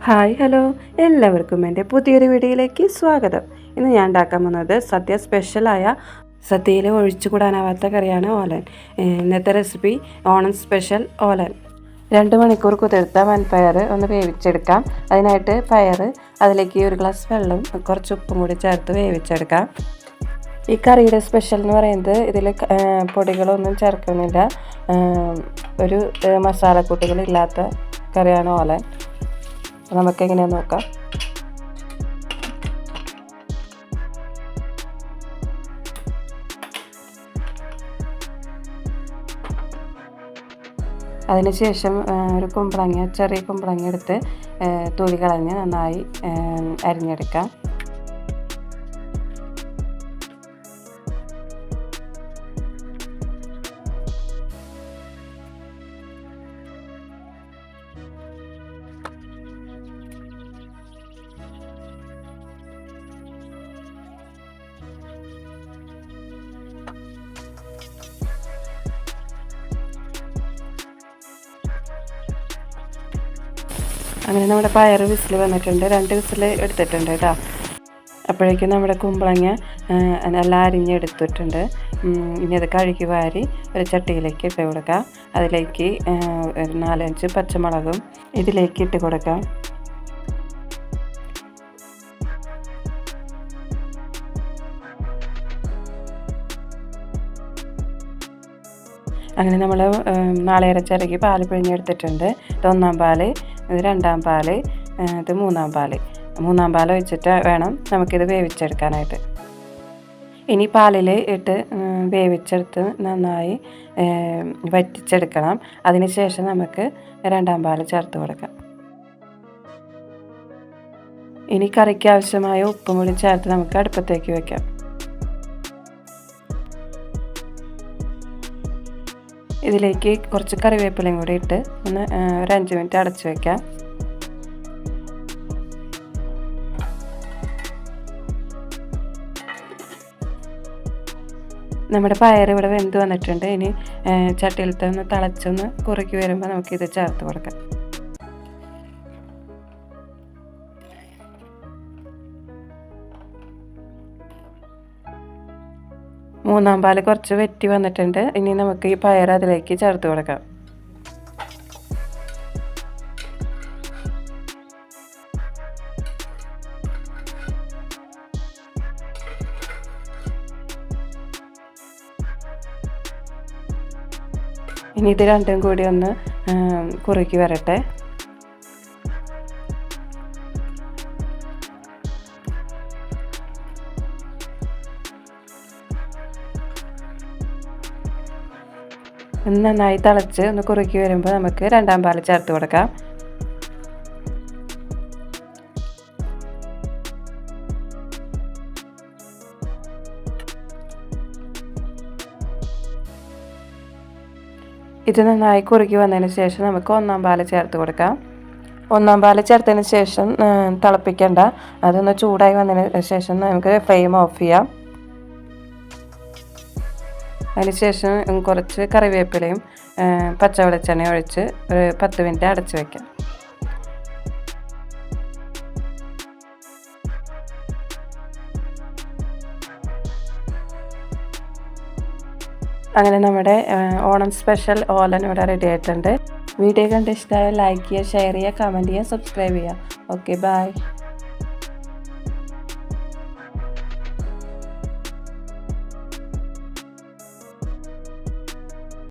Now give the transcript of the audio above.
Hi hello എല്ലാവർക്കും എൻ്റെ പുതിയൊരു വീഡിയോയിലേക്ക് സ്വാഗതം. ഇന്ന് ഞാൻ ഉണ്ടാക്കാൻ പോകുന്നത് സദ്യ സ്പെഷ്യലായ സദ്യയിൽ ഒഴിച്ചുകൂടാനാവാത്ത കറിയാണ് ഓലൻ. ഇന്നത്തെ റെസിപ്പി ഓണം സ്പെഷ്യൽ ഓലൻ. 2 മണിക്കൂർ കുതിർത്ത വൻപയർ ഒന്ന് വേവിച്ചെടുക്കാം. അതിനായിട്ട് പയർ, അതിലേക്ക് 1 ഗ്ലാസ് വെള്ളം, കുറച്ച് ഉപ്പും കൂടി ചേർത്ത് വേവിച്ചെടുക്കാം. ഈ കറിയുടെ സ്പെഷ്യൽ എന്ന് പറയുന്നത് ഇതിൽ പൊടികളൊന്നും ചേർക്കുന്നില്ല. ഒരു മസാലക്കൂട്ടുകളില്ലാത്ത കറിയാണ് ഓലൻ. നമുക്കെങ്ങനെയാണെന്ന് നോക്കാം. അതിനുശേഷം ഒരു ചെറിയ കുമ്പളങ്ങ എടുത്ത് തൊലി കളഞ്ഞ് നന്നായി അരിഞ്ഞെടുക്കാം. അങ്ങനെ നമ്മുടെ പയർ വിസിൽ വന്നിട്ടുണ്ട്. 2 വിസിൽ എടുത്തിട്ടുണ്ട് കേട്ടോ. അപ്പോഴേക്കും നമ്മുടെ കുമ്പളങ്ങ നല്ല അരിഞ്ഞെടുത്തിട്ടുണ്ട്. ഇനി അത് കഴുകി വാരി ഒരു ചട്ടിയിലേക്ക് ഇട്ട് കൊടുക്കാം. അതിലേക്ക് 4-5 പച്ചമുളകും ഇതിലേക്ക് ഇട്ട് കൊടുക്കാം. അങ്ങനെ നമ്മൾ നാളികേര ചിരകി പാൽ പിഴിഞ്ഞെടുത്തിട്ടുണ്ട്. ഇത് 1-ാം പാല്, ഇത് 2-ാം പാല്, ഇത് 3-ാം പാല്. 3-ാം പാൽ ഒഴിച്ചിട്ട് വേണം നമുക്കിത് വേവിച്ചെടുക്കാനായിട്ട്. ഇനി പാലിൽ ഇട്ട് വേവിച്ചെടുത്ത് നന്നായി വറ്റിച്ചെടുക്കണം. അതിന് ശേഷം നമുക്ക് 2-ാം പാൽ ചേർത്ത് കൊടുക്കാം. ഇനി കറിക്ക് ആവശ്യമായ ഉപ്പും കൂടി ചേർത്ത് നമുക്ക് അടുപ്പത്തേക്ക് വയ്ക്കാം. ഇതിലേക്ക് കുറച്ച് കറിവേപ്പിലയും കൂടി ഇട്ട് ഒന്ന് ഒരു 5 മിനിറ്റ് അടച്ചു വയ്ക്കാം. നമ്മുടെ പയർ ഇവിടെ വെന്ത് വന്നിട്ടുണ്ട്. ഇനി ചട്ടിയിലത്തെ ഒന്ന് തിളച്ചൊന്ന് കുറുക്കി വരുമ്പോൾ നമുക്കിത് ചേർത്ത് കൊടുക്കാം. മൂന്നാം പാൽ കുറച്ച് വെറ്റി വന്നിട്ടുണ്ട്. ഇനി നമുക്ക് ഈ പയർ അതിലേക്ക് ചേർത്ത് കൊടുക്കാം. ഇനി ഇത് രണ്ടും കൂടി ഒന്ന് കുറുക്കി വരട്ടെ. നന്നായി തിളച്ച് ഒന്ന് കുറുക്കി വരുമ്പോൾ നമുക്ക് 2-ാം പാൽ ചേർത്ത് കൊടുക്കാം. ഇത് നന്നായി കുറുക്കി വന്നതിന് ശേഷം നമുക്ക് 1-ാം പാൽ ചേർത്ത് കൊടുക്കാം. 1-ാം പാൽ ചേർത്തതിന് ശേഷം തിളപ്പിക്കേണ്ട. അതൊന്ന് ചൂടായി വന്നതിന് ശേഷം നമുക്ക് ഫ്ലെയിം ഓഫ് ചെയ്യാം. അതിനുശേഷം കുറച്ച് കറിവേപ്പിലയും പച്ച വെളിച്ചെണ്ണ ഒഴിച്ച് ഒരു 10 മിനിറ്റ് അടച്ച് വയ്ക്കാം. അങ്ങനെ നമ്മുടെ ഓണം സ്പെഷ്യൽ ഓലൻ ഇവിടെ റെഡി ആയിട്ടുണ്ട്. വീഡിയോ കണ്ട് ഇഷ്ടമായ ലൈക്ക് ചെയ്യുക, ഷെയർ ചെയ്യുക, കമൻറ്റ് ചെയ്യുക, സബ്സ്ക്രൈബ് ചെയ്യുക. Okay, by.